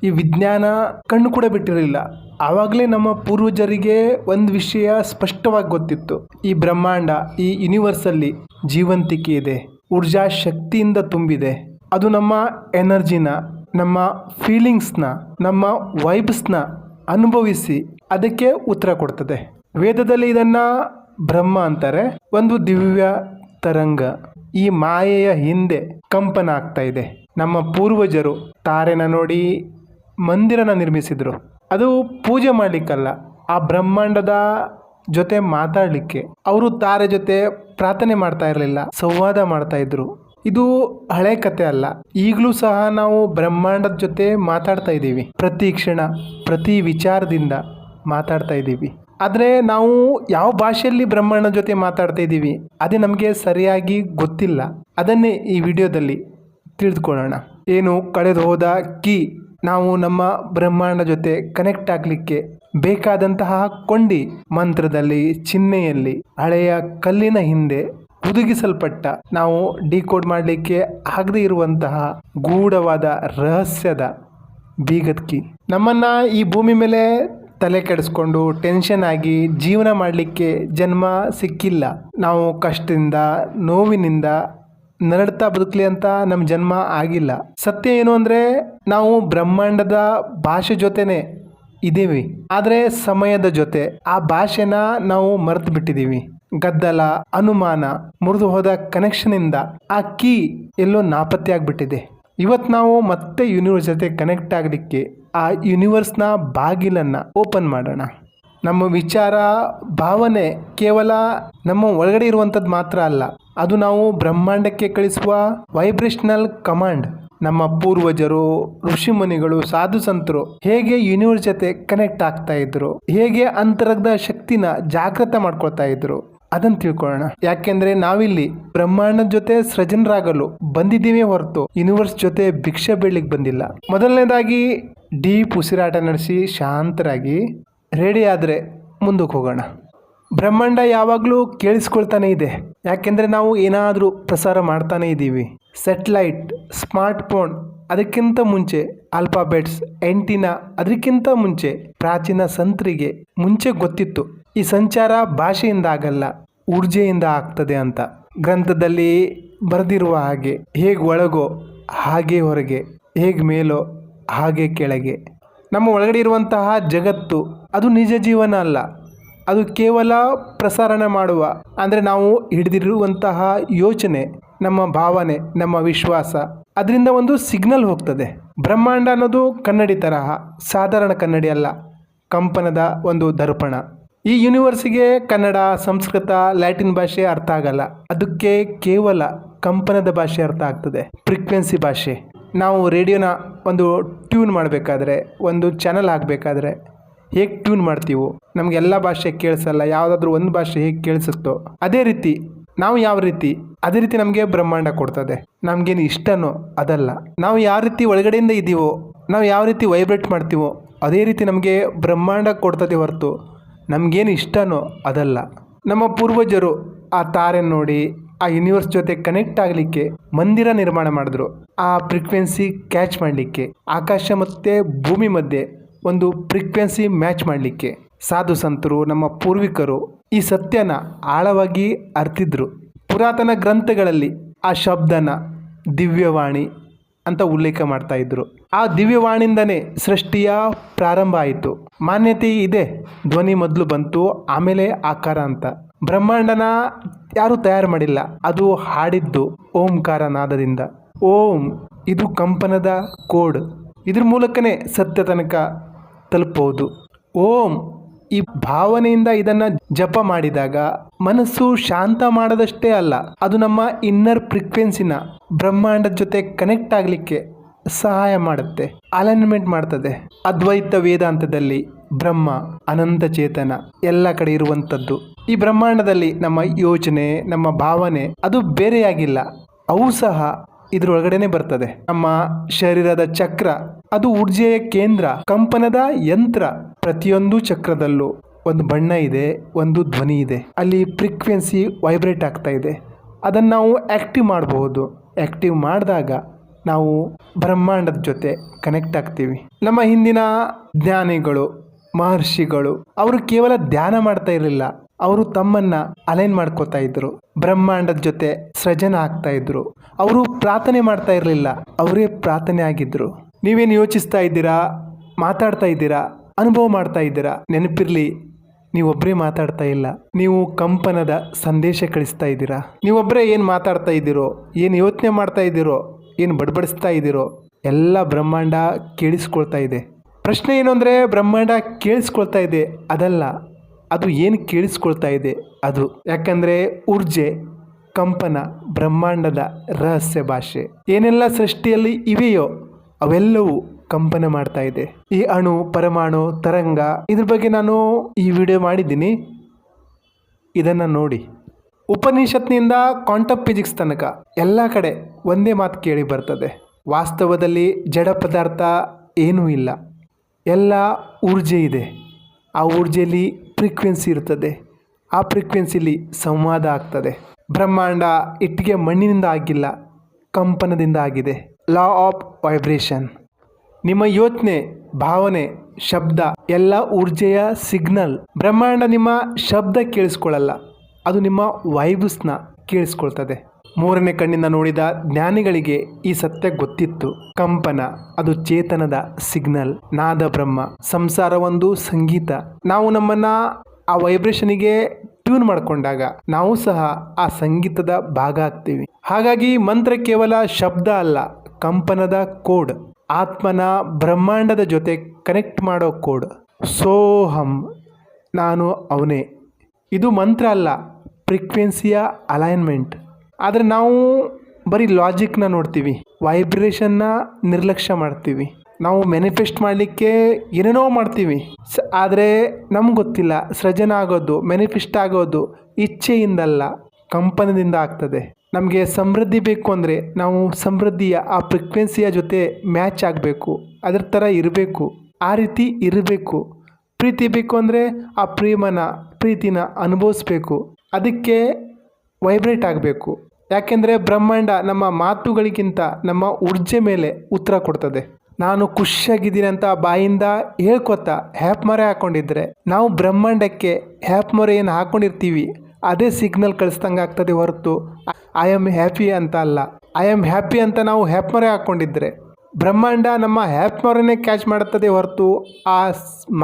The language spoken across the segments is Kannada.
ಈ ವಿಜ್ಞಾನ ಕಣ್ಣು ಕೂಡ ಬಿಟ್ಟಿರಲಿಲ್ಲ. ಆವಾಗಲೇ ನಮ್ಮ ಪೂರ್ವಜರಿಗೆ ಒಂದು ವಿಷಯ ಸ್ಪಷ್ಟವಾಗಿ ಗೊತ್ತಿತ್ತು. ಈ ಬ್ರಹ್ಮಾಂಡ, ಈ ಯೂನಿವರ್ಸಲ್ಲಿ ಜೀವಂತಿಕೆ ಇದೆ, ಊರ್ಜಾ ಶಕ್ತಿಯಿಂದ ತುಂಬಿದೆ. ಅದು ನಮ್ಮ ಎನರ್ಜಿನ, ನಮ್ಮ ಫೀಲಿಂಗ್ಸ್ನ, ನಮ್ಮ ವೈಬ್ಸ್ನ ಅನುಭವಿಸಿ ಅದಕ್ಕೆ ಉತ್ತರ ಕೊಡ್ತದೆ. ವೇದದಲ್ಲಿ ಇದನ್ನು ಬ್ರಹ್ಮ ಅಂತಾರೆ. ಒಂದು ದಿವ್ಯ ತರಂಗ ಈ ಮಾಯೆಯ ಹಿಂದೆ ಕಂಪನ ಆಗ್ತಾ ಇದೆ. ನಮ್ಮ ಪೂರ್ವಜರು ತಾರೆನ ನೋಡಿ ಮಂದಿರನ ನಿರ್ಮಿಸಿದರು. ಅದು ಪೂಜೆ ಮಾಡಲಿಕ್ಕಲ್ಲ, ಆ ಬ್ರಹ್ಮಾಂಡದ ಜೊತೆ ಮಾತಾಡಲಿಕ್ಕೆ. ಅವರು ತಾರೆ ಜೊತೆ ಪ್ರಾರ್ಥನೆ ಮಾಡ್ತಾ ಇರಲಿಲ್ಲ, ಸಂವಾದ ಮಾಡ್ತಾ ಇದ್ರು. ಇದು ಹಳೆ ಕತೆ ಅಲ್ಲ. ಈಗಲೂ ಸಹ ನಾವು ಬ್ರಹ್ಮಾಂಡದ ಜೊತೆ ಮಾತಾಡ್ತಾ ಇದ್ದೀವಿ. ಪ್ರತಿ ಕ್ಷಣ ಪ್ರತಿ ವಿಚಾರದಿಂದ ಮಾತಾಡ್ತಾ ಇದ್ದೀವಿ. ಆದರೆ ನಾವು ಯಾವ ಭಾಷೆಯಲ್ಲಿ ಬ್ರಹ್ಮಾಂಡದ ಜೊತೆ ಮಾತಾಡ್ತಾ ಇದ್ದೀವಿ ಅದೇ ನಮಗೆ ಸರಿಯಾಗಿ ಗೊತ್ತಿಲ್ಲ. ಅದನ್ನೇ ಈ ವಿಡಿಯೋದಲ್ಲಿ ತಿಳಿದುಕೊಳ್ಳೋಣ. ಏನು ಕಳೆದು ಹೋದ ಕೀ, ನಾವು ನಮ್ಮ ಬ್ರಹ್ಮಾಂಡ ಜೊತೆ ಕನೆಕ್ಟ್ ಆಗಲಿಕ್ಕೆ ಬೇಕಾದಂತಹ ಕೊಂಡಿ ಮಂತ್ರದಲ್ಲಿ, ಚಿಹ್ನೆಯಲ್ಲಿ, ಹಳೆಯ ಕಲ್ಲಿನ ಹಿಂದೆ ಹುದುಗಿಸಲ್ಪಟ್ಟ, ನಾವು ಡಿಕೋಡ್ ಮಾಡಲಿಕ್ಕೆ ಆಗದೇ ಇರುವಂತಹ ಗೂಢವಾದ ರಹಸ್ಯದ ಬೀಗದ ಕೀ. ನಮ್ಮನ್ನು ಈ ಭೂಮಿ ಮೇಲೆ ತಲೆ ಕೆಡಿಸ್ಕೊಂಡು ಟೆನ್ಷನ್ ಆಗಿ ಜೀವನ ಮಾಡಲಿಕ್ಕೆ ಜನ್ಮ ಸಿಕ್ಕಿಲ್ಲ. ನಾವು ಕಷ್ಟದಿಂದ, ನೋವಿನಿಂದ ನರಳ್ತಾ ಬದುಕಲಿ ಅಂತ ನಮ್ಮ ಜನ್ಮ ಆಗಿಲ್ಲ. ಸತ್ಯ ಏನು ಅಂದರೆ ನಾವು ಬ್ರಹ್ಮಾಂಡದ ಭಾಷೆ ಜೊತೆನೇ ಇದ್ದೀವಿ, ಆದರೆ ಸಮಯದ ಜೊತೆ ಆ ಭಾಷೆನ ನಾವು ಮರೆತು ಬಿಟ್ಟಿದ್ದೀವಿ. ಗದ್ದಲ, ಅನುಮಾನ, ಮುರಿದು ಹೋದ ಕನೆಕ್ಷನಿಂದ ಆ ಕೀ ಎಲ್ಲೋ ನಾಪತ್ತೆ ಆಗಿಬಿಟ್ಟಿದೆ. ಇವತ್ತು ನಾವು ಮತ್ತೆ ಯೂನಿವರ್ಸ್ ಜೊತೆ ಕನೆಕ್ಟ್ ಆಗಲಿಕ್ಕೆ ಆ ಯೂನಿವರ್ಸ್ನ ಬಾಗಿಲನ್ನು ಓಪನ್ ಮಾಡೋಣ. ನಮ್ಮ ವಿಚಾರ, ಭಾವನೆ ಕೇವಲ ನಮ್ಮ ಒಳಗಡೆ ಇರುವಂಥದ್ದು ಮಾತ್ರ ಅಲ್ಲ, ಅದು ನಾವು ಬ್ರಹ್ಮಾಂಡಕ್ಕೆ ಕಳಿಸುವ ವೈಬ್ರೇಷನಲ್ ಕಮಾಂಡ್. ನಮ್ಮ ಪೂರ್ವಜರು, ಋಷಿಮುನಿಗಳು, ಸಾಧು ಸಂತರು ಹೇಗೆ ಯೂನಿವರ್ಸ್ ಜೊತೆ ಕನೆಕ್ಟ್ ಆಗ್ತಾ ಇದ್ರು, ಹೇಗೆ ಅಂತರಂಗದ ಶಕ್ತಿನ ಜಾಗೃತ ಮಾಡ್ಕೊಳ್ತಾ ಇದ್ರು, ಅದನ್ನು ತಿಳ್ಕೊಳ್ಳೋಣ. ಯಾಕೆಂದ್ರೆ ನಾವಿಲ್ಲಿ ಬ್ರಹ್ಮಾಂಡದ ಜೊತೆ ಸೃಜನರಾಗಲು ಬಂದಿದ್ದೀವಿ ಹೊರತು ಯೂನಿವರ್ಸ್ ಜೊತೆ ಭಿಕ್ಷೆ ಬೇಡಲಿಕ್ಕೆ ಬಂದಿಲ್ಲ. ಮೊದಲನೇದಾಗಿ ಡೀಪ್ ಉಸಿರಾಟ ನಡೆಸಿ ಶಾಂತರಾಗಿ ರೆಡಿ ಆದರೆ ಮುಂದಕ್ಕೆ ಹೋಗೋಣ. ಬ್ರಹ್ಮಾಂಡ ಯಾವಾಗಲೂ ಕೇಳಿಸ್ಕೊಳ್ತಾನೆ ಇದೆ. ಯಾಕೆಂದರೆ ನಾವು ಏನಾದರೂ ಪ್ರಸಾರ ಮಾಡ್ತಾನೆ ಇದ್ದೀವಿ. ಸೆಟ್ಲೈಟ್, ಸ್ಮಾರ್ಟ್ಫೋನ್, ಅದಕ್ಕಿಂತ ಮುಂಚೆ ಆಲ್ಫಾಬೆಟ್ಸ್, ಎಂಟಿನಾ, ಅದಕ್ಕಿಂತ ಮುಂಚೆ ಪ್ರಾಚೀನ ಸಂತರಿಗೆ ಮುಂಚೆ ಗೊತ್ತಿತ್ತು ಈ ಸಂಚಾರ ಭಾಷೆಯಿಂದ ಆಗಲ್ಲ, ಊರ್ಜೆಯಿಂದ ಆಗ್ತದೆ ಅಂತ. ಗ್ರಂಥದಲ್ಲಿ ಬರೆದಿರುವ ಹಾಗೆ ಹೇಗೆ ಒಳಗೋ ಹಾಗೆ ಹೊರಗೆ, ಹೇಗೆ ಮೇಲೋ ಹಾಗೆ ಕೆಳಗೆ. ನಮ್ಮ ಒಳಗಡೆ ಇರುವಂತಹ ಜಗತ್ತು ಅದು ನಿಜ ಜೀವನ ಅಲ್ಲ, ಅದು ಕೇವಲ ಪ್ರಸಾರಣ ಮಾಡುವ, ಅಂದರೆ ನಾವು ಹಿಡಿದಿರುವಂತಹ ಯೋಚನೆ, ನಮ್ಮ ಭಾವನೆ, ನಮ್ಮ ವಿಶ್ವಾಸ, ಅದರಿಂದ ಒಂದು ಸಿಗ್ನಲ್ ಹೋಗ್ತದೆ. ಬ್ರಹ್ಮಾಂಡ ಅನ್ನೋದು ಕನ್ನಡಿ ತರಹ, ಸಾಧಾರಣ ಕನ್ನಡಿ ಅಲ್ಲ, ಕಂಪನದ ಒಂದು ದರ್ಪಣ. ಈ ಯೂನಿವರ್ಸಿಗೆ ಕನ್ನಡ, ಸಂಸ್ಕೃತ, ಲ್ಯಾಟಿನ್ ಭಾಷೆ ಅರ್ಥ ಆಗಲ್ಲ. ಅದಕ್ಕೆ ಕೇವಲ ಕಂಪನದ ಭಾಷೆ ಅರ್ಥ ಆಗ್ತದೆ, ಫ್ರೀಕ್ವೆನ್ಸಿ ಭಾಷೆ. ನಾವು ರೇಡಿಯೋನ ಒಂದು ಟ್ಯೂನ್ ಮಾಡಬೇಕಾದ್ರೆ, ಒಂದು ಚಾನಲ್ ಹಾಕಬೇಕಾದ್ರೆ ಹೇಗೆ ಟ್ಯೂನ್ ಮಾಡ್ತೀವೋ, ನಮಗೆಲ್ಲ ಭಾಷೆ ಕೇಳಿಸಲ್ಲ, ಯಾವುದಾದ್ರೂ ಒಂದು ಭಾಷೆ ಹೇಗೆ ಕೇಳಿಸುತ್ತೋ ಅದೇ ರೀತಿ ನಾವು ಅದೇ ರೀತಿ ನಮಗೆ ಬ್ರಹ್ಮಾಂಡ ಕೊಡ್ತದೆ. ನಮಗೇನು ಇಷ್ಟನೋ ಅದಲ್ಲ, ನಾವು ಯಾವ ರೀತಿ ಒಳಗಡೆಯಿಂದ ಇದ್ದೀವೋ, ನಾವು ಯಾವ ರೀತಿ ವೈಬ್ರೇಟ್ ಮಾಡ್ತೀವೋ ಅದೇ ರೀತಿ ನಮಗೆ ಬ್ರಹ್ಮಾಂಡ ಕೊಡ್ತದೆ ಹೊರತು ನಮಗೇನು ಇಷ್ಟನೋ ಅದಲ್ಲ. ನಮ್ಮ ಪೂರ್ವಜರು ಆ ತಾರೆ ನೋಡಿ ಆ ಯೂನಿವರ್ಸ್ ಜೊತೆ ಕನೆಕ್ಟ್ ಆಗಲಿಕ್ಕೆ ಮಂದಿರ ನಿರ್ಮಾಣ ಮಾಡಿದ್ರು. ಆ ಫ್ರೀಕ್ವೆನ್ಸಿ ಕ್ಯಾಚ್ ಮಾಡಲಿಕ್ಕೆ, ಆಕಾಶ ಮತ್ತು ಭೂಮಿ ಮಧ್ಯೆ ಒಂದು ಫ್ರೀಕ್ವೆನ್ಸಿ ಮ್ಯಾಚ್ ಮಾಡಲಿಕ್ಕೆ ಸಾಧು ಸಂತರು, ನಮ್ಮ ಪೂರ್ವಿಕರು ಈ ಸತ್ಯನ ಆಳವಾಗಿ ಅರ್ಥಿದ್ರು. ಪುರಾತನ ಗ್ರಂಥಗಳಲ್ಲಿ ಆ ಶಬ್ದನ ದಿವ್ಯವಾಣಿ ಅಂತ ಉಲ್ಲೇಖ ಮಾಡ್ತಾ ಇದ್ರು. ಆ ದಿವ್ಯವಾಣಿಯಿಂದನೇ ಸೃಷ್ಟಿಯ ಪ್ರಾರಂಭ ಆಯಿತು. ಮಾನ್ಯತೆ ಇದೆ, ಧ್ವನಿ ಮೊದಲು ಬಂತು, ಆಮೇಲೆ ಆಕಾರ ಅಂತ. ಬ್ರಹ್ಮಾಂಡನ ಯಾರು ತಯಾರು ಮಾಡಿಲ್ಲ, ಅದು ಹಾಡಿದ್ದು ಓಂಕಾರ ನಾದದಿಂದ. ಓಂ ಇದು ಕಂಪನದ ಕೋಡ್, ಇದ್ರ ಮೂಲಕನೇ ಸತ್ಯ ತನಕ ತಲುಪಬಹುದು. ಓಂ ಈ ಭಾವನೆಯಿಂದ ಇದನ್ನು ಜಪ ಮಾಡಿದಾಗ ಮನಸ್ಸು ಶಾಂತ ಮಾಡೋದಷ್ಟೇ ಅಲ್ಲ, ಅದು ನಮ್ಮ ಇನ್ನರ್ ಫ್ರೀಕ್ವೆನ್ಸಿನ ಬ್ರಹ್ಮಾಂಡದ ಜೊತೆ ಕನೆಕ್ಟ್ ಆಗಲಿಕ್ಕೆ ಸಹಾಯ ಮಾಡುತ್ತೆ, ಅಲೈನ್ಮೆಂಟ್ ಮಾಡ್ತದೆ. ಅದ್ವೈತ ವೇದಾಂತದಲ್ಲಿ ಬ್ರಹ್ಮ ಅನಂತ ಚೇತನ, ಎಲ್ಲ ಕಡೆ ಇರುವಂಥದ್ದು. ಈ ಬ್ರಹ್ಮಾಂಡದಲ್ಲಿ ನಮ್ಮ ಯೋಚನೆ, ನಮ್ಮ ಭಾವನೆ ಅದು ಬೇರೆಯಾಗಿಲ್ಲ, ಅವು ಸಹ ಇದ್ರೊಳಗಡೆನೆ ಬರ್ತದೆ. ನಮ್ಮ ಶರೀರದ ಚಕ್ರ ಅದು ಊರ್ಜೆಯ ಕೇಂದ್ರ, ಕಂಪನದ ಯಂತ್ರ. ಪ್ರತಿಯೊಂದು ಚಕ್ರದಲ್ಲೂ ಒಂದು ಬಣ್ಣ ಇದೆ, ಒಂದು ಧ್ವನಿ ಇದೆ, ಅಲ್ಲಿ ಫ್ರೀಕ್ವೆನ್ಸಿ ವೈಬ್ರೇಟ್ ಆಗ್ತಾ ಇದೆ. ಅದನ್ನು ನಾವು ಆ್ಯಕ್ಟಿವ್ ಮಾಡಬಹುದು. ಆ್ಯಕ್ಟಿವ್ ಮಾಡಿದಾಗ ನಾವು ಬ್ರಹ್ಮಾಂಡದ ಜೊತೆ ಕನೆಕ್ಟ್ ಆಗ್ತೀವಿ. ನಮ್ಮ ಹಿಂದಿನ ಜ್ಞಾನಿಗಳು, ಮಹರ್ಷಿಗಳು ಅವರು ಕೇವಲ ಧ್ಯಾನ ಮಾಡ್ತಾ ಇರಲಿಲ್ಲ, ಅವರು ತಮ್ಮನ್ನ ಅಲೈನ್ ಮಾಡ್ಕೋತಾ ಇದ್ರು, ಬ್ರಹ್ಮಾಂಡದ ಜೊತೆ ಸೃಜನ ಆಗ್ತಾ ಇದ್ರು. ಅವರು ಪ್ರಾರ್ಥನೆ ಮಾಡ್ತಾ ಇರಲಿಲ್ಲ, ಅವರೇ ಪ್ರಾರ್ಥನೆ ಆಗಿದ್ರು. ನೀವೇನು ಯೋಚಿಸ್ತಾ ಇದ್ದೀರಾ, ಮಾತಾಡ್ತಾ ಇದ್ದೀರಾ, ಅನುಭವ ಮಾಡ್ತಾ ಇದ್ದೀರಾ? ನೆನಪಿರ್ಲಿ, ನೀವೊಬ್ಬರೇ ಮಾತಾಡ್ತಾ ಇಲ್ಲ, ನೀವು ಕಂಪನದ ಸಂದೇಶ ಕಳಿಸ್ತಾ ಇದ್ದೀರಾ. ನೀವೊಬ್ಬರೇ ಏನು ಮಾತಾಡ್ತಾ ಇದ್ದೀರೋ, ಏನು ಯೋಚನೆ ಮಾಡ್ತಾ ಇದ್ದೀರೋ, ಏನು ಬಡಬಡಿಸ್ತಾ ಇದ್ದೀರೋ ಎಲ್ಲ ಬ್ರಹ್ಮಾಂಡ ಕೇಳಿಸ್ಕೊಳ್ತಾ ಇದೆ. ಪ್ರಶ್ನೆ ಏನು ಅಂದರೆ, ಬ್ರಹ್ಮಾಂಡ ಕೇಳಿಸ್ಕೊಳ್ತಾ ಇದೆ ಅದಲ್ಲ, ಅದು ಏನು ಕೇಳಿಸ್ಕೊಳ್ತಾ ಇದೆ ಅದು. ಯಾಕಂದರೆ ಊರ್ಜೆ, ಕಂಪನ ಬ್ರಹ್ಮಾಂಡದ ರಹಸ್ಯ ಭಾಷೆ. ಏನೆಲ್ಲ ಸೃಷ್ಟಿಯಲ್ಲಿ ಇವೆಯೋ ಅವೆಲ್ಲವೂ ಕಂಪನ ಮಾಡ್ತಾ ಇದೆ. ಈ ಅಣು, ಪರಮಾಣು, ತರಂಗ, ಇದ್ರ ಬಗ್ಗೆ ನಾನು ಈ ವಿಡಿಯೋ ಮಾಡಿದ್ದೀನಿ, ಇದನ್ನು ನೋಡಿ. ಉಪನಿಷತ್ನಿಂದ ಕ್ವಾಂಟಮ್ ಫಿಸಿಕ್ಸ್ ತನಕ ಎಲ್ಲ ಕಡೆ ಒಂದೇ ಮಾತು ಕೇಳಿ ಬರ್ತದೆ. ವಾಸ್ತವದಲ್ಲಿ ಜಡ ಪದಾರ್ಥ ಏನೂ ಇಲ್ಲ, ಎಲ್ಲ ಊರ್ಜೆ ಇದೆ. ಆ ಊರ್ಜೆಯಲ್ಲಿ ಫ್ರೀಕ್ವೆನ್ಸಿ ಇರ್ತದೆ, ಆ ಫ್ರೀಕ್ವೆನ್ಸಿಲಿ ಸಂವಾದ ಆಗ್ತದೆ. ಬ್ರಹ್ಮಾಂಡ ಇಟ್ಟಿಗೆ ಮಣ್ಣಿನಿಂದ ಆಗಿಲ್ಲ, ಕಂಪನದಿಂದ ಆಗಿದೆ. Law of vibration. ನಿಮ್ಮ ಯೋಚನೆ, ಭಾವನೆ, ಶಬ್ದ ಎಲ್ಲ ಊರ್ಜೆಯ ಸಿಗ್ನಲ್. ಬ್ರಹ್ಮಾಂಡ ನಿಮ್ಮ ಶಬ್ದ ಕೇಳಿಸ್ಕೊಳ್ಳಲ್ಲ, ಅದು ನಿಮ್ಮ ವೈಬ್ಸ್ನ ಕೇಳಿಸ್ಕೊಳ್ತದೆ. ಮೂರನೇ ಕಣ್ಣಿಂದ ನೋಡಿದ ಜ್ಞಾನಿಗಳಿಗೆ ಈ ಸತ್ಯ ಗೊತ್ತಿತ್ತು. ಕಂಪನ ಅದು ಚೇತನದ ಸಿಗ್ನಲ್, ನಾದ ಬ್ರಹ್ಮ. ಸಂಸಾರ ಒಂದು ಸಂಗೀತ. ನಾವು ನಮ್ಮನ್ನ ಆ ವೈಬ್ರೇಷನಿಗೆ ಟ್ಯೂನ್ ಮಾಡಿಕೊಂಡಾಗ ನಾವು ಸಹ ಆ ಸಂಗೀತದ ಭಾಗ ಆಗ್ತೀವಿ. ಹಾಗಾಗಿ ಮಂತ್ರ ಕೇವಲ ಶಬ್ದ ಅಲ್ಲ, ಕಂಪನದ ಕೋಡ್. ಆತ್ಮನ ಬ್ರಹ್ಮಾಂಡದ ಜೊತೆ ಕನೆಕ್ಟ್ ಮಾಡೋ ಕೋಡ್. ಸೋಹಂ, ನಾನು ಅವನೇ. ಇದು ಮಂತ್ರ ಅಲ್ಲ, ಫ್ರೀಕ್ವೆನ್ಸಿಯ ಅಲೈನ್ಮೆಂಟ್. ಆದರೆ ನಾವು ಬರೀ ಲಾಜಿಕ್ನ ನೋಡ್ತೀವಿ, ವೈಬ್ರೇಷನ್ನ ನಿರ್ಲಕ್ಷ್ಯ ಮಾಡ್ತೀವಿ. ನಾವು ಮ್ಯಾನಿಫೆಸ್ಟ್ ಮಾಡಲಿಕ್ಕೆ ಏನೇನೋ ಮಾಡ್ತೀವಿ, ಆದರೆ ನಮ್ಗೆ ಗೊತ್ತಿಲ್ಲ ಸೃಜನ ಆಗೋದು, ಮ್ಯಾನಿಫೆಸ್ಟ್ ಆಗೋದು ಇಚ್ಛೆಯಿಂದಲ್ಲ, ಕಂಪನದಿಂದ ಆಗ್ತದೆ. ನಮಗೆ ಸಮೃದ್ಧಿ ಬೇಕು ಅಂದರೆ ನಾವು ಸಮೃದ್ಧಿಯ ಆ ಫ್ರೀಕ್ವೆನ್ಸಿಯ ಜೊತೆ ಮ್ಯಾಚ್ ಆಗಬೇಕು, ಅದರ ಥರ ಇರಬೇಕು, ಆ ರೀತಿ ಇರಬೇಕು. ಪ್ರೀತಿ ಬೇಕು ಅಂದರೆ ಆ ಪ್ರೀತಿನ ಅನುಭವಿಸ್ಬೇಕು, ಅದಕ್ಕೆ ವೈಬ್ರೇಟ್ ಆಗಬೇಕು. ಯಾಕೆಂದರೆ ಬ್ರಹ್ಮಾಂಡ ನಮ್ಮ ಮಾತುಗಳಿಗಿಂತ ನಮ್ಮ ಊರ್ಜೆ ಮೇಲೆ ಉತ್ತರ ಕೊಡ್ತದೆ. ನಾನು ಖುಷಿಯಾಗಿದ್ದೀನಿ ಅಂತ ಬಾಯಿಂದ ಹೇಳ್ಕೊತಾ ಹ್ಯಾಪ್ ಮೊರೆ ಹಾಕ್ಕೊಂಡಿದ್ರೆ, ನಾವು ಬ್ರಹ್ಮಾಂಡಕ್ಕೆ ಹ್ಯಾಪ್ ಮೊರೆ ಏನು ಹಾಕ್ಕೊಂಡಿರ್ತೀವಿ ಅದೇ ಸಿಗ್ನಲ್ ಕಳಿಸ್ದಂಗೆ ಆಗ್ತದೆ ಹೊರತು ಐ ಆಮ್ ಹ್ಯಾಪಿ ಅಂತ ಅಲ್ಲ. ಐ ಆಮ್ ಹ್ಯಾಪಿ ಅಂತ ನಾವು ಹ್ಯಾಪ್ ಮೊರೆ ಹಾಕ್ಕೊಂಡಿದ್ರೆ ಬ್ರಹ್ಮಾಂಡ ನಮ್ಮ ಹ್ಯಾಪ್ ಮೊರೆನೇ ಕ್ಯಾಚ್ ಮಾಡುತ್ತದೆ ಹೊರತು ಆ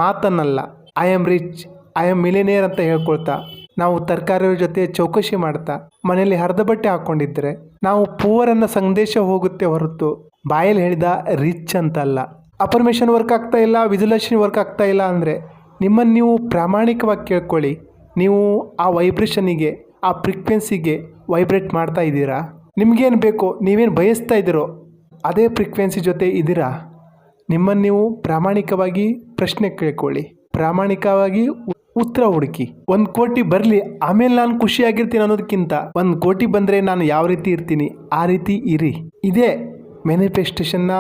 ಮಾತನ್ನಲ್ಲ. I am rich, I am millionaire ಅಂತ ಹೇಳ್ಕೊಳ್ತಾ ನಾವು ತರಕಾರಿಯವ್ರ ಜೊತೆ ಚೌಕಶಿ ಮಾಡ್ತಾ ಮನೆಯಲ್ಲಿ ಹರಿದ ಬಟ್ಟೆ ಹಾಕ್ಕೊಂಡಿದ್ರೆ ನಾವು ಪೂವರ್ ಅನ್ನೋ ಸಂದೇಶ ಹೋಗುತ್ತೆ ಹೊರತು ಬಾಯಲ್ಲಿ ಹೇಳಿದ ರಿಚ್ ಅಂತಲ್ಲ. ಅಫರ್ಮೇಷನ್ ವರ್ಕ್ ಆಗ್ತಾ ಇಲ್ಲ, ವಿಜುಲೇಷನ್ ವರ್ಕ್ ಆಗ್ತಾ ಇಲ್ಲ ಅಂದರೆ ನಿಮ್ಮನ್ನು ನೀವು ಪ್ರಾಮಾಣಿಕವಾಗಿ ಕೇಳ್ಕೊಳ್ಳಿ. ನೀವು ಆ ವೈಬ್ರೇಷನಿಗೆ, ಆ ಫ್ರೀಕ್ವೆನ್ಸಿಗೆ ವೈಬ್ರೇಟ್ ಮಾಡ್ತಾ ಇದ್ದೀರಾ? ನಿಮಗೇನು ಬೇಕೋ, ನೀವೇನು ಬಯಸ್ತಾ ಇದ್ದೀರೋ ಅದೇ ಫ್ರೀಕ್ವೆನ್ಸಿ ಜೊತೆ ಇದ್ದೀರಾ? ನಿಮ್ಮನ್ನು ನೀವು ಪ್ರಾಮಾಣಿಕವಾಗಿ ಪ್ರಶ್ನೆ ಕೇಳ್ಕೊಳ್ಳಿ, ಪ್ರಾಮಾಣಿಕವಾಗಿ ಉತ್ತರ ಹುಡುಕಿ. 1 ಕೋಟಿ ಬರಲಿ ಆಮೇಲೆ ನಾನು ಖುಷಿಯಾಗಿರ್ತೀನಿ ಅನ್ನೋದಕ್ಕಿಂತ 1 ಕೋಟಿ ಬಂದರೆ ನಾನು ಯಾವ ರೀತಿ ಇರ್ತೀನಿ ಆ ರೀತಿ ಇರಿ. ಇದೇ ಮ್ಯಾನಿಫೆಸ್ಟೇಷನ್ನ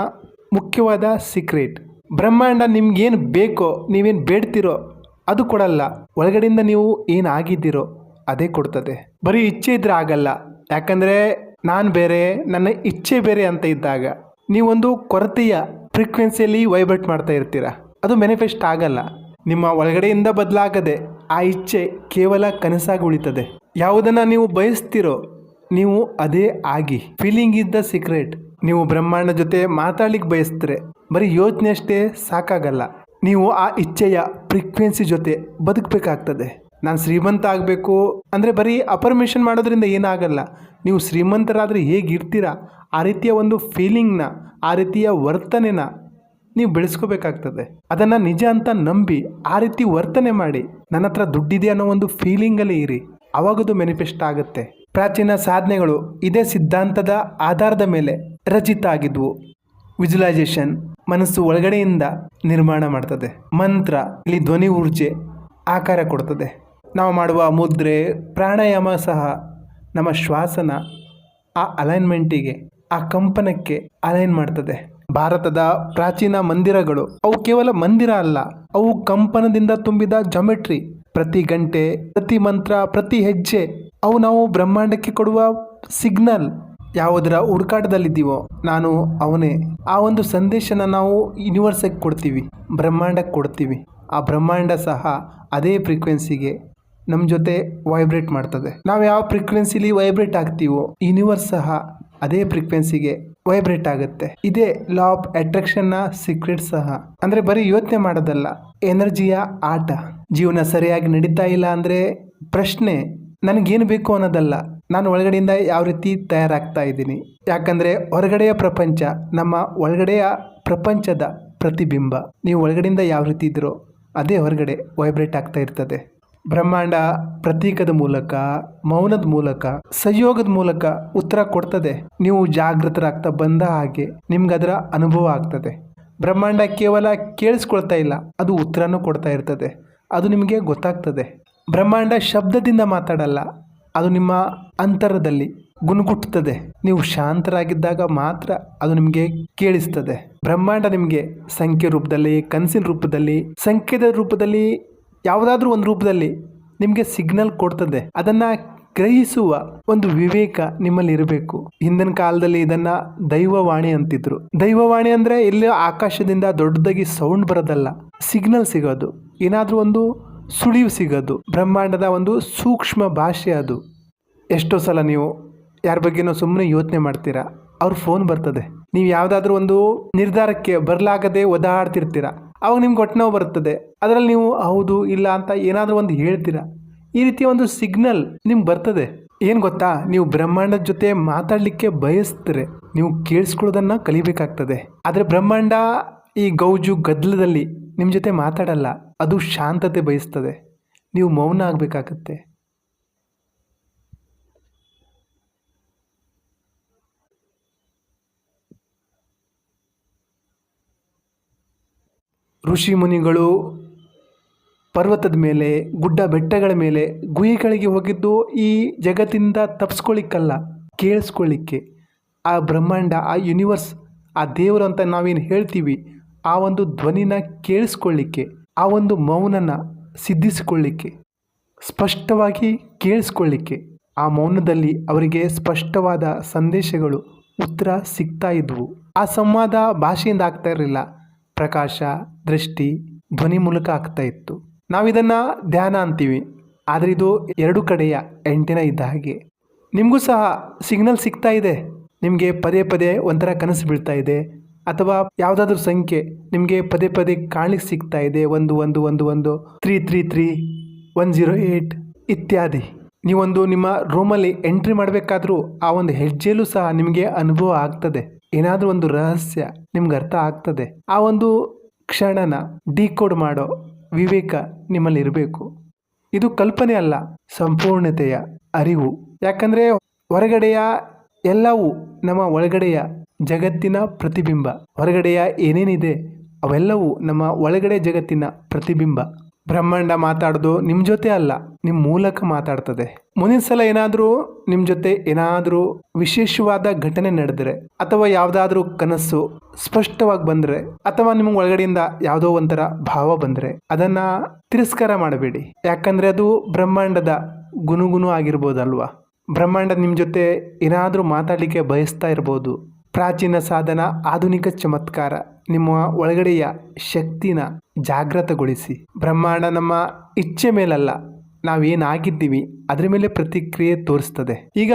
ಮುಖ್ಯವಾದ ಸೀಕ್ರೆಟ್. ಬ್ರಹ್ಮಾಂಡ ನಿಮ್ಗೇನು ಬೇಕೋ, ನೀವೇನು ಬೇಡ್ತಿರೋ ಅದು ಕೊಡಲ್ಲ, ಒಳಗಡೆಯಿಂದ ನೀವು ಏನು ಆಗಿದ್ದೀರೋ ಅದೇ ಕೊಡ್ತದೆ. ಬರೀ ಇಚ್ಛೆ ಇದ್ರೆ ಆಗಲ್ಲ, ಯಾಕಂದರೆ ನಾನು ಬೇರೆ, ನನ್ನ ಇಚ್ಛೆ ಬೇರೆ ಅಂತ ಇದ್ದಾಗ ನೀವೊಂದು ಕೊರತೆಯ ಫ್ರೀಕ್ವೆನ್ಸಿಯಲ್ಲಿ ವೈಬ್ರೇಟ್ ಮಾಡ್ತಾ ಇರ್ತೀರ, ಅದು ಮ್ಯಾನಿಫೆಸ್ಟ್ ಆಗಲ್ಲ. ನಿಮ್ಮ ಒಳಗಡೆಯಿಂದ ಬದಲಾಗದೆ ಆ ಇಚ್ಛೆ ಕೇವಲ ಕನಸಾಗಿ ಉಳಿತದೆ. ಯಾವುದನ್ನು ನೀವು ಬಯಸ್ತಿರೋ ನೀವು ಅದೇ ಆಗಿ. Feeling is the secret. ನೀವು ಬ್ರಹ್ಮಾಂಡ ಜೊತೆ ಮಾತಾಡ್ಲಿಕ್ಕೆ ಬಯಸ್ತಾರೆ, ಬರೀ ಯೋಚನೆ ಅಷ್ಟೇ ಸಾಕಾಗಲ್ಲ, ನೀವು ಆ ಇಚ್ಛೆಯ ಫ್ರೀಕ್ವೆನ್ಸಿ ಜೊತೆ ಬದುಕಬೇಕಾಗ್ತದೆ. ನಾನು ಶ್ರೀಮಂತ ಆಗಬೇಕು ಅಂದರೆ ಬರೀ ಅಫರ್ಮೇಷನ್ ಮಾಡೋದ್ರಿಂದ ಏನಾಗಲ್ಲ. ನೀವು ಶ್ರೀಮಂತರಾದರೆ ಹೇಗಿರ್ತೀರಾ ಆ ರೀತಿಯ ಒಂದು ಫೀಲಿಂಗ್ನ, ಆ ರೀತಿಯ ವರ್ತನೆನ ನೀವು ಬೆಳೆಸ್ಕೋಬೇಕಾಗ್ತದೆ. ಅದನ್ನು ನಿಜ ಅಂತ ನಂಬಿ ಆ ರೀತಿ ವರ್ತನೆ ಮಾಡಿ ನನ್ನ ಹತ್ರ ದುಡ್ಡಿದೆ ಅನ್ನೋ ಒಂದು ಫೀಲಿಂಗಲ್ಲಿ ಇರಿ, ಅವಾಗದು ಮ್ಯಾನಿಫೆಸ್ಟ್ ಆಗುತ್ತೆ. ಪ್ರಾಚೀನ ಸಾಧನೆಗಳು ಇದೇ ಸಿದ್ಧಾಂತದ ಆಧಾರದ ಮೇಲೆ ರಚಿತ ಆಗಿದ್ವು. ವಿಜುವಲೈಸೇಷನ್ ಮನಸ್ಸು ಒಳಗಡೆಯಿಂದ ನಿರ್ಮಾಣ ಮಾಡ್ತದೆ. ಮಂತ್ರ ಇಲ್ಲಿ ಧ್ವನಿ ಊರ್ಜೆ ಆಕಾರ ಕೊಡ್ತದೆ. ನಾವು ಮಾಡುವ ಮುದ್ರೆ, ಪ್ರಾಣಾಯಾಮ ಸಹ ನಮ್ಮ ಶ್ವಾಸನ ಆ ಅಲೈನ್ಮೆಂಟಿಗೆ, ಆ ಕಂಪನಕ್ಕೆ ಅಲೈನ್ ಮಾಡ್ತದೆ. ಭಾರತದ ಪ್ರಾಚೀನ ಮಂದಿರಗಳು ಅವು ಕೇವಲ ಮಂದಿರ ಅಲ್ಲ, ಅವು ಕಂಪನದಿಂದ ತುಂಬಿದ ಜಾಮೆಟ್ರಿ. ಪ್ರತಿ ಗಂಟೆ, ಪ್ರತಿ ಮಂತ್ರ, ಪ್ರತಿ ಹೆಜ್ಜೆ ಅವು ನಾವು ಬ್ರಹ್ಮಾಂಡಕ್ಕೆ ಕೊಡುವ ಸಿಗ್ನಲ್. ಯಾವುದರ ಹುಡುಕಾಟದಲ್ಲಿದ್ದೀವೋ ನಾನು ಅವನೇ, ಆ ಒಂದು ಸಂದೇಶನ ನಾವು ಯೂನಿವರ್ಸಿಗೆ ಕೊಡ್ತೀವಿ, ಬ್ರಹ್ಮಾಂಡಕ್ಕೆ ಕೊಡ್ತೀವಿ. ಆ ಬ್ರಹ್ಮಾಂಡ ಸಹ ಅದೇ ಫ್ರೀಕ್ವೆನ್ಸಿಗೆ ನಮ್ಮ ಜೊತೆ ವೈಬ್ರೇಟ್ ಮಾಡ್ತದೆ. ನಾವು ಯಾವ ಫ್ರೀಕ್ವೆನ್ಸಿಲಿ ವೈಬ್ರೇಟ್ ಆಗ್ತೀವೋ ಯೂನಿವರ್ಸ್ ಸಹ ಅದೇ ಫ್ರೀಕ್ವೆನ್ಸಿಗೆ ವೈಬ್ರೇಟ್ ಆಗುತ್ತೆ. ಇದೇ ಲಾ ಆಫ್ ಅಟ್ರಾಕ್ಷನ್ನ ಸೀಕ್ರೆಟ್ ಸಹ. ಅಂದರೆ ಬರೀ ಯೋಚನೆ ಮಾಡೋದಲ್ಲ, ಎನರ್ಜಿಯ ಆಟ. ಜೀವನ ಸರಿಯಾಗಿ ನಡೀತಾ ಇಲ್ಲ ಅಂದರೆ ಪ್ರಶ್ನೆ ನನಗೇನು ಬೇಕು ಅನ್ನೋದಲ್ಲ, ನಾನು ಒಳಗಡೆಯಿಂದ ಯಾವ ರೀತಿ ತಯಾರಾಗ್ತಾ ಇದ್ದೀನಿ. ಯಾಕಂದರೆ ಹೊರಗಡೆಯ ಪ್ರಪಂಚ ನಮ್ಮ ಒಳಗಡೆಯ ಪ್ರಪಂಚದ ಪ್ರತಿಬಿಂಬ. ನೀವು ಒಳಗಡೆಯಿಂದ ಯಾವ ರೀತಿ ಇದ್ರೋ ಅದೇ ಹೊರಗಡೆ ವೈಬ್ರೇಟ್ ಆಗ್ತಾ ಇರ್ತದೆ. ಬ್ರಹ್ಮಾಂಡ ಪ್ರತೀಕದ ಮೂಲಕ, ಮೌನದ ಮೂಲಕ, ಸಂಯೋಗದ ಮೂಲಕ ಉತ್ತರ ಕೊಡ್ತದೆ. ನೀವು ಜಾಗೃತರಾಗ್ತಾ ಬಂದ ಹಾಗೆ ನಿಮ್ಗೆ ಅದರ ಅನುಭವ ಆಗ್ತದೆ. ಬ್ರಹ್ಮಾಂಡ ಕೇವಲ ಕೇಳಿಸ್ಕೊಳ್ತಾ ಇಲ್ಲ, ಅದು ಉತ್ತರನೂ ಕೊಡ್ತಾ ಇರ್ತದೆ. ಅದು ನಿಮಗೆ ಗೊತ್ತಾಗ್ತದೆ. ಬ್ರಹ್ಮಾಂಡ ಶಬ್ದದಿಂದ ಮಾತಾಡಲ್ಲ, ಅದು ನಿಮ್ಮ ಅಂತರದಲ್ಲಿ ಗುನುಗುಟ್ಟುತ್ತದೆ. ನೀವು ಶಾಂತರಾಗಿದ್ದಾಗ ಮಾತ್ರ ಅದು ನಿಮಗೆ ಕೇಳಿಸ್ತದೆ. ಬ್ರಹ್ಮಾಂಡ ನಿಮಗೆ ಸಂಖ್ಯೆ ರೂಪದಲ್ಲಿ, ಕನಸಿನ ರೂಪದಲ್ಲಿ, ಸಂಕೇತದ ರೂಪದಲ್ಲಿ, ಯಾವುದಾದ್ರೂ ಒಂದು ರೂಪದಲ್ಲಿ ನಿಮಗೆ ಸಿಗ್ನಲ್ ಕೊಡ್ತದೆ. ಅದನ್ನು ಗ್ರಹಿಸುವ ಒಂದು ವಿವೇಕ ನಿಮ್ಮಲ್ಲಿ ಇರಬೇಕು. ಹಿಂದಿನ ಕಾಲದಲ್ಲಿ ಇದನ್ನ ದೈವವಾಣಿ ಅಂತಿದ್ರು. ದೈವವಾಣಿ ಅಂದರೆ ಇಲ್ಲಿ ಆಕಾಶದಿಂದ ದೊಡ್ಡದಾಗಿ ಸೌಂಡ್ ಬರೋದಲ್ಲ, ಸಿಗ್ನಲ್ ಸಿಗೋದು, ಏನಾದರೂ ಒಂದು ಸುಳಿವು ಸಿಗೋದು. ಬ್ರಹ್ಮಾಂಡದ ಒಂದು ಸೂಕ್ಷ್ಮ ಭಾಷೆ ಅದು. ಎಷ್ಟೋ ಸಲ ನೀವು ಯಾರ ಬಗ್ಗೆನೋ ಸುಮ್ಮನೆ ಯೋಚನೆ ಮಾಡ್ತೀರಾ, ಅವ್ರ ಫೋನ್ ಬರ್ತದೆ. ನೀವು ಯಾವುದಾದ್ರೂ ಒಂದು ನಿರ್ಧಾರಕ್ಕೆ ಬರಲಾಗದೆ ಒದಾಡ್ತಿರ್ತೀರ, ಅವಾಗ ನಿಮ್ಗೆ ಹೊಟ್ಟೆ ನೋವು ಬರ್ತದೆ. ಅದರಲ್ಲಿ ನೀವು ಹೌದು ಇಲ್ಲ ಅಂತ ಏನಾದರೂ ಒಂದು ಹೇಳ್ತೀರಾ. ಈ ರೀತಿಯ ಒಂದು ಸಿಗ್ನಲ್ ನಿಮ್ಗೆ ಬರ್ತದೆ. ಏನು ಗೊತ್ತಾ, ನೀವು ಬ್ರಹ್ಮಾಂಡದ ಜೊತೆ ಮಾತಾಡಲಿಕ್ಕೆ ಬಯಸ್ತಾರೆ, ನೀವು ಕೇಳಿಸ್ಕೊಳ್ಳೋದನ್ನು ಕಲಿಬೇಕಾಗ್ತದೆ. ಆದರೆ ಬ್ರಹ್ಮಾಂಡ ಈ ಗೌಜು ಗದ್ದಲದಲ್ಲಿ ನಿಮ್ಮ ಜೊತೆ ಮಾತಾಡಲ್ಲ, ಅದು ಶಾಂತತೆ ಬಯಸ್ತದೆ. ನೀವು ಮೌನ ಆಗಬೇಕಾಗತ್ತೆ. ಋಷಿ ಮುನಿಗಳು ಪರ್ವತದ ಮೇಲೆ, ಗುಡ್ಡ ಬೆಟ್ಟಗಳ ಮೇಲೆ, ಗುಹೆಗಳಿಗೆ ಹೋಗಿದ್ದು ಈ ಜಗತ್ತಿಂದ ತಪ್ಪಿಸ್ಕೊಳ್ಳಿಕ್ಕಲ್ಲ, ಕೇಳಿಸ್ಕೊಳ್ಳಿಕ್ಕೆ. ಆ ಬ್ರಹ್ಮಾಂಡ, ಆ ಯೂನಿವರ್ಸ್, ಆ ದೇವರು ಅಂತ ನಾವೇನು ಹೇಳ್ತೀವಿ, ಆ ಒಂದು ಧ್ವನಿನ ಕೇಳಿಸ್ಕೊಳ್ಳಿಕ್ಕೆ, ಆ ಒಂದು ಮೌನನ ಸಿದ್ಧಿಸಿಕೊಳ್ಳಿಕ್ಕೆ, ಸ್ಪಷ್ಟವಾಗಿ ಕೇಳಿಸ್ಕೊಳ್ಳಿಕ್ಕೆ. ಆ ಮೌನದಲ್ಲಿ ಅವರಿಗೆ ಸ್ಪಷ್ಟವಾದ ಸಂದೇಶಗಳು, ಉತ್ತರ ಸಿಗ್ತಾ ಇದ್ವು. ಆ ಸಂವಾದ ಭಾಷೆಯಿಂದ ಆಗ್ತಾ ಇರಲಿಲ್ಲ, ಪ್ರಕಾಶ, ದೃಷ್ಟಿ, ಧ್ವನಿ ಮೂಲಕ ಆಗ್ತಾ ಇತ್ತು. ನಾವಿದನ್ನು ಧ್ಯಾನ ಅಂತೀವಿ, ಆದರೆ ಇದು ಎರಡು ಕಡೆಯ ಎಂಟಿನ ಇದ್ದ ಹಾಗೆ. ನಿಮಗೂ ಸಹ ಸಿಗ್ನಲ್ ಸಿಗ್ತಾ ಇದೆ. ನಿಮಗೆ ಪದೇ ಪದೇ ಒಂಥರ ಕನಸು ಬೀಳ್ತಾ ಇದೆ, ಅಥವಾ ಯಾವುದಾದ್ರೂ ಸಂಖ್ಯೆ ನಿಮಗೆ ಪದೇ ಪದೇ ಕಾಣಲಿಕ್ಕೆ ಸಿಗ್ತಾ ಇದೆ, 1111 333 108 ಇತ್ಯಾದಿ. ನೀವೊಂದು ನಿಮ್ಮ ರೂಮಲ್ಲಿ ಎಂಟ್ರಿ ಮಾಡಬೇಕಾದ್ರೂ ಆ ಒಂದು ಹೆಜ್ಜೆಯಲ್ಲೂ ಸಹ ನಿಮಗೆ ಅನುಭವ ಆಗ್ತದೆ. ಏನಾದರೂ ಒಂದು ರಹಸ್ಯ ನಿಮ್ಗೆ ಅರ್ಥ ಆಗ್ತದೆ. ಆ ಒಂದು ಕ್ಷಣನ ಡಿಕೋಡ್ ಮಾಡೋ ವಿವೇಕ ನಿಮ್ಮಲ್ಲಿ ಇರಬೇಕು. ಇದು ಕಲ್ಪನೆ ಅಲ್ಲ, ಸಂಪೂರ್ಣತೆಯ ಅರಿವು. ಯಾಕಂದರೆ ಹೊರಗಡೆಯ ಎಲ್ಲವೂ ನಮ್ಮ ಒಳಗಡೆಯ ಜಗತ್ತಿನ ಪ್ರತಿಬಿಂಬ. ಹೊರಗಡೆಯ ಏನೇನಿದೆ ಅವೆಲ್ಲವೂ ನಮ್ಮ ಒಳಗಡೆ ಜಗತ್ತಿನ ಪ್ರತಿಬಿಂಬ. ಬ್ರಹ್ಮಾಂಡ ಮಾತಾಡೋದು ನಿಮ್ಮ ಜೊತೆ ಅಲ್ಲ, ನಿಮ್ಮ ಮೂಲಕ ಮಾತಾಡ್ತದೆ. ಮುಂದಿನ ಸಲ ಏನಾದರೂ ನಿಮ್ಮ ಜೊತೆ ಏನಾದರೂ ವಿಶೇಷವಾದ ಘಟನೆ ನಡೆದರೆ, ಅಥವಾ ಯಾವುದಾದ್ರೂ ಕನಸು ಸ್ಪಷ್ಟವಾಗಿ ಬಂದರೆ, ಅಥವಾ ನಿಮ್ಮ ಒಳಗಡೆಯಿಂದ ಯಾವುದೋ ಒಂಥರ ಭಾವ ಬಂದರೆ ಅದನ್ನು ತಿರಸ್ಕಾರ ಮಾಡಬೇಡಿ. ಯಾಕಂದರೆ ಅದು ಬ್ರಹ್ಮಾಂಡದ ಗುನುಗುನು ಆಗಿರ್ಬೋದಲ್ವಾ. ಬ್ರಹ್ಮಾಂಡ ನಿಮ್ಮ ಜೊತೆ ಏನಾದರೂ ಮಾತಾಡಲಿಕ್ಕೆ ಬಯಸ್ತಾ ಇರ್ಬೋದು. ಪ್ರಾಚೀನ ಸಾಧನ, ಆಧುನಿಕ ಚಮತ್ಕಾರ, ನಿಮ್ಮ ಒಳಗಡೆಯ ಶಕ್ತಿನ ಜಾಗೃತಗೊಳಿಸಿ. ಬ್ರಹ್ಮಾಂಡ ನಮ್ಮ ಇಚ್ಛೆ ಮೇಲಲ್ಲ, ನಾವೇನಾಗಿದ್ದೀವಿ ಅದರ ಮೇಲೆ ಪ್ರತಿಕ್ರಿಯೆ ತೋರಿಸ್ತದೆ. ಈಗ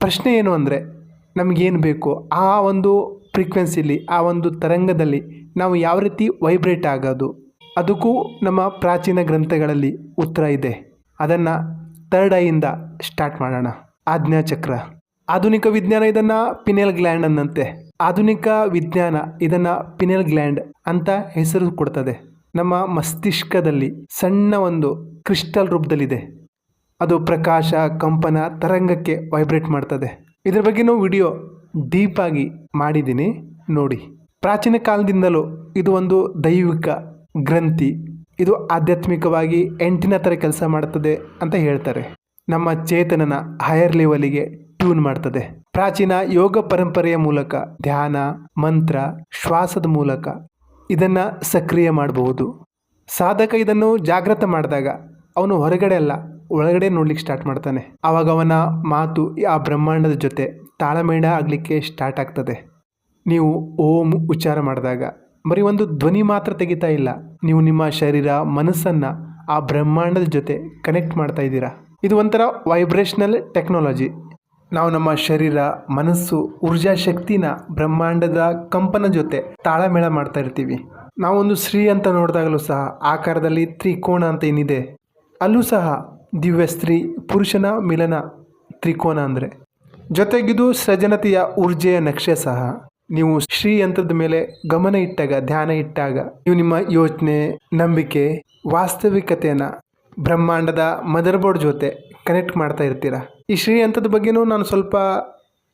ಪ್ರಶ್ನೆ ಏನು ಅಂದರೆ, ನಮಗೇನು ಬೇಕು ಆ ಒಂದು ಫ್ರೀಕ್ವೆನ್ಸಿಲಿ, ಆ ಒಂದು ತರಂಗದಲ್ಲಿ ನಾವು ಯಾವ ರೀತಿ ವೈಬ್ರೇಟ್ ಆಗೋದು, ಅದಕ್ಕೂ ನಮ್ಮ ಪ್ರಾಚೀನ ಗ್ರಂಥಗಳಲ್ಲಿ ಉತ್ತರ ಇದೆ. ಅದನ್ನು ಥರ್ಡ್ ಐಯಿಂದ ಸ್ಟಾರ್ಟ್ ಮಾಡೋಣ. ಆಜ್ಞಾಚಕ್ರ. ಆಧುನಿಕ ವಿಜ್ಞಾನ ಇದನ್ನು ಪಿನಿಯಲ್ ಗ್ಲ್ಯಾಂಡ್ ಅನ್ನಂತೆ. ಆಧುನಿಕ ವಿಜ್ಞಾನ ಇದನ್ನು ಪಿನಿಯಲ್ ಗ್ಲ್ಯಾಂಡ್ ಅಂತ ಹೆಸರು ಕೊಡ್ತದೆ. ನಮ್ಮ ಮಸ್ತಿಷ್ಕದಲ್ಲಿ ಸಣ್ಣ ಒಂದು ಕ್ರಿಸ್ಟಲ್ ರೂಪದಲ್ಲಿದೆ. ಅದು ಪ್ರಕಾಶ, ಕಂಪನ, ತರಂಗಕ್ಕೆ ವೈಬ್ರೇಟ್ ಮಾಡ್ತದೆ. ಇದ್ರ ಬಗ್ಗೆನೂ ವಿಡಿಯೋ ಡೀಪಾಗಿ ಮಾಡಿದ್ದೀನಿ, ನೋಡಿ. ಪ್ರಾಚೀನ ಕಾಲದಿಂದಲೂ ಇದು ಒಂದು ದೈವಿಕ ಗ್ರಂಥಿ. ಇದು ಆಧ್ಯಾತ್ಮಿಕವಾಗಿ ಎಂಟಿನ ಥರ ಕೆಲಸ ಮಾಡ್ತದೆ ಅಂತ ಹೇಳ್ತಾರೆ. ನಮ್ಮ ಚೇತನನ ಹೈಯರ್ ಲೆವೆಲಿಗೆ ಟ್ಯೂನ್ ಮಾಡ್ತದೆ. ಪ್ರಾಚೀನ ಯೋಗ ಪರಂಪರೆಯ ಮೂಲಕ, ಧ್ಯಾನ, ಮಂತ್ರ, ಶ್ವಾಸದ ಮೂಲಕ ಇದನ್ನು ಸಕ್ರಿಯ ಮಾಡಬಹುದು. ಸಾಧಕ ಇದನ್ನು ಜಾಗೃತ ಮಾಡಿದಾಗ ಅವನು ಹೊರಗಡೆ ಅಲ್ಲ, ಒಳಗಡೆ ನೋಡ್ಲಿಕ್ಕೆ ಸ್ಟಾರ್ಟ್ ಮಾಡ್ತಾನೆ. ಆವಾಗ ಅವನ ಮಾತು ಆ ಬ್ರಹ್ಮಾಂಡದ ಜೊತೆ ತಾಳಮೇಳ ಆಗಲಿಕ್ಕೆ ಸ್ಟಾರ್ಟ್ ಆಗ್ತದೆ. ನೀವು ಓಂ ಉಚ್ಚಾರ ಮಾಡಿದಾಗ ಬರೀ ಒಂದು ಧ್ವನಿ ಮಾತ್ರ ತೆಗಿತಾ ಇಲ್ಲ, ನೀವು ನಿಮ್ಮ ಶರೀರ ಮನಸ್ಸನ್ನು ಆ ಬ್ರಹ್ಮಾಂಡದ ಜೊತೆ ಕನೆಕ್ಟ್ ಮಾಡ್ತಾ ಇದ್ದೀರಾ. ಇದು ಒಂಥರ ವೈಬ್ರೇಷನಲ್ ಟೆಕ್ನಾಲಜಿ. ನಾವು ನಮ್ಮ ಶರೀರ ಮನಸ್ಸು ಊರ್ಜಾ ಶಕ್ತಿನ ಬ್ರಹ್ಮಾಂಡದ ಕಂಪನ ಜೊತೆ ತಾಳಮೇಳ ಮಾಡ್ತಾ ಇರ್ತೀವಿ. ನಾವೊಂದು ಸ್ತ್ರೀ ಅಂತ ನೋಡಿದಾಗಲೂ ಸಹ ಆಕಾರದಲ್ಲಿ ತ್ರಿಕೋನ ಅಂತ ಏನಿದೆ, ಅಲ್ಲೂ ಸಹ ದಿವ್ಯ ಸ್ತ್ರೀ ಪುರುಷನ ಮಿಲನ ತ್ರಿಕೋನ ಅಂದರೆ. ಜೊತೆಗಿದು ಸೃಜನತೆಯ ಊರ್ಜೆಯ ನಕ್ಷೆ ಸಹ. ನೀವು ಶ್ರೀ ಯಂತ್ರದ ಮೇಲೆ ಗಮನ ಇಟ್ಟಾಗ, ಧ್ಯಾನ ಇಟ್ಟಾಗ, ನೀವು ನಿಮ್ಮ ಯೋಚನೆ, ನಂಬಿಕೆ, ವಾಸ್ತವಿಕತೆಯನ್ನು ಬ್ರಹ್ಮಾಂಡದ ಮದರ್ ಬೋರ್ಡ್ ಜೊತೆ ಕನೆಕ್ಟ್ ಮಾಡ್ತಾ ಇರ್ತೀರ. ಈ ಶ್ರೀ ಯಂತ್ರದ ಬಗ್ಗೆನೂ ನಾನು ಸ್ವಲ್ಪ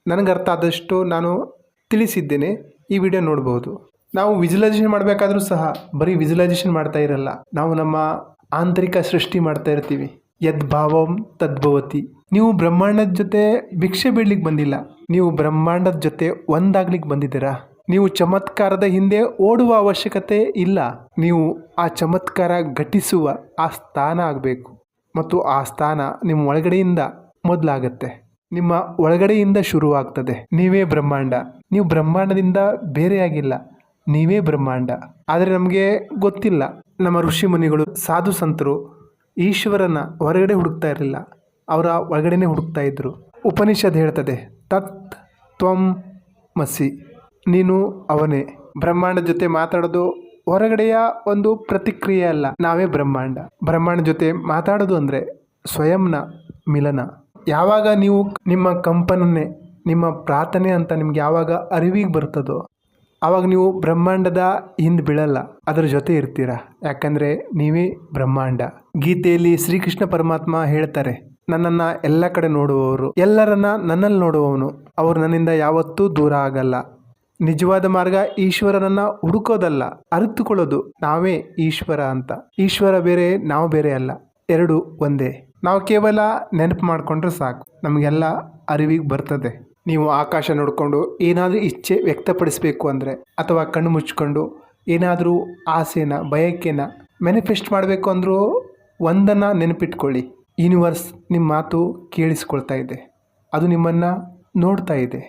ನನಗೆ ಅರ್ಥ ಆದಷ್ಟು ನಾನು ತಿಳಿಸಿದ್ದೇನೆ, ಈ ವಿಡಿಯೋ ನೋಡ್ಬೋದು. ನಾವು ವಿಜುವಲೈಸೇಷನ್ ಮಾಡಬೇಕಾದ್ರೂ ಸಹ ಬರೀ ವಿಜುವಲೈಸೇಷನ್ ಮಾಡ್ತಾ ಇರಲ್ಲ, ನಾವು ನಮ್ಮ ಆಂತರಿಕ ಸೃಷ್ಟಿ ಮಾಡ್ತಾ ಇರ್ತೀವಿ. ಯದ್ಭಾವಂ ತದ್ಭವತಿ. ನೀವು ಬ್ರಹ್ಮಾಂಡದ ಜೊತೆ ಭಿಕ್ಷೆ ಬೇಡ್ಲಿಕ್ಕೆ ಬಂದಿಲ್ಲ, ನೀವು ಬ್ರಹ್ಮಾಂಡದ ಜೊತೆ ಒಂದಾಗ್ಲಿಕ್ಕೆ ಬಂದಿದ್ದೀರಾ. ನೀವು ಚಮತ್ಕಾರದ ಹಿಂದೆ ಓಡುವ ಅವಶ್ಯಕತೆ ಇಲ್ಲ, ನೀವು ಆ ಚಮತ್ಕಾರ ಘಟಿಸುವ ಆ ಸ್ಥಾನ ಆಗಬೇಕು. ಮತ್ತು ಆ ಸ್ಥಾನ ನಿಮ್ಮ ಒಳಗಡೆಯಿಂದ ಮೊದಲಾಗತ್ತೆ, ನಿಮ್ಮ ಒಳಗಡೆಯಿಂದ ಶುರುವಾಗ್ತದೆ. ನೀವೇ ಬ್ರಹ್ಮಾಂಡ, ನೀವು ಬ್ರಹ್ಮಾಂಡದಿಂದ ಬೇರೆಯಾಗಿಲ್ಲ, ನೀವೇ ಬ್ರಹ್ಮಾಂಡ. ಆದರೆ ನಮಗೆ ಗೊತ್ತಿಲ್ಲ. ನಮ್ಮ ಋಷಿ ಮುನಿಗಳು, ಸಾಧು ಸಂತರು ಈಶ್ವರನ ಹೊರಗಡೆ ಹುಡುಕ್ತಾ ಇರಲಿಲ್ಲ, ಅವರ ಒಳಗಡೆನೇ ಹುಡುಕ್ತಾ ಇದ್ರು. ಉಪನಿಷತ್ ಹೇಳ್ತದೆ, ತತ್ ತ್ವಂ ಮಸಿ, ನೀನು ಅವನೇ. ಬ್ರಹ್ಮಾಂಡದ ಜೊತೆ ಮಾತಾಡೋದು ಹೊರಗಡೆಯ ಒಂದು ಪ್ರತಿಕ್ರಿಯೆ ಅಲ್ಲ, ನಾವೇ ಬ್ರಹ್ಮಾಂಡ. ಬ್ರಹ್ಮಾಂಡ ಜೊತೆ ಮಾತಾಡೋದು ಅಂದರೆ ಸ್ವಯಂನ ಮಿಲನ. ಯಾವಾಗ ನೀವು ನಿಮ್ಮ ಕಂಪನನ್ನೇ ನಿಮ್ಮ ಪ್ರಾರ್ಥನೆ ಅಂತ ನಿಮ್ಗೆ ಯಾವಾಗ ಅರಿವಿಗೆ ಬರ್ತದೋ, ಆವಾಗ ನೀವು ಬ್ರಹ್ಮಾಂಡದ ಹಿಂದೆ ಬೀಳಲ್ಲ, ಅದರ ಜೊತೆ ಇರ್ತೀರ. ಯಾಕಂದರೆ ನೀವೇ ಬ್ರಹ್ಮಾಂಡ. ಗೀತೆಯಲ್ಲಿ ಶ್ರೀಕೃಷ್ಣ ಪರಮಾತ್ಮ ಹೇಳ್ತಾರೆ, ನನ್ನನ್ನು ಎಲ್ಲ ಕಡೆ ನೋಡುವವರು, ಎಲ್ಲರನ್ನ ನನ್ನಲ್ಲಿ ನೋಡುವವನು, ಅವರು ನನ್ನಿಂದ ಯಾವತ್ತೂ ದೂರ ಆಗಲ್ಲ. ನಿಜವಾದ ಮಾರ್ಗ ಈಶ್ವರನನ್ನು ಹುಡುಕೋದಲ್ಲ, ಅರಿತುಕೊಳ್ಳೋದು. ನಾವೇ ಈಶ್ವರ ಅಂತ. ಈಶ್ವರ ಬೇರೆ, ನಾವು ಬೇರೆ ಅಲ್ಲ, ಎರಡು ಒಂದೇ. ನಾವು ಕೇವಲ ನೆನಪು ಮಾಡಿಕೊಂಡ್ರೆ ಸಾಕು, ನಮಗೆಲ್ಲ ಅರಿವಿಗೆ ಬರ್ತದೆ. ನೀವು ಆಕಾಶ ನೋಡಿಕೊಂಡು ಏನಾದರೂ ಇಚ್ಛೆ ವ್ಯಕ್ತಪಡಿಸಬೇಕು ಅಂದರೆ, ಅಥವಾ ಕಣ್ಣು ಮುಚ್ಕೊಂಡು ಏನಾದರೂ ಆಸೆನ, ಬಯಕೆನ ಮ್ಯಾನಿಫೆಸ್ಟ್ ಮಾಡಬೇಕು ಅಂದರೂ ಒಂದನ್ನು ನೆನಪಿಟ್ಕೊಳ್ಳಿ, ಯೂನಿವರ್ಸ್ ನಿಮ್ಮ ಮಾತು ಕೇಳಿಸ್ಕೊಳ್ತಾ ಇದೆ, ಅದು ನಿಮ್ಮನ್ನು ನೋಡ್ತಾ ಇದೆ.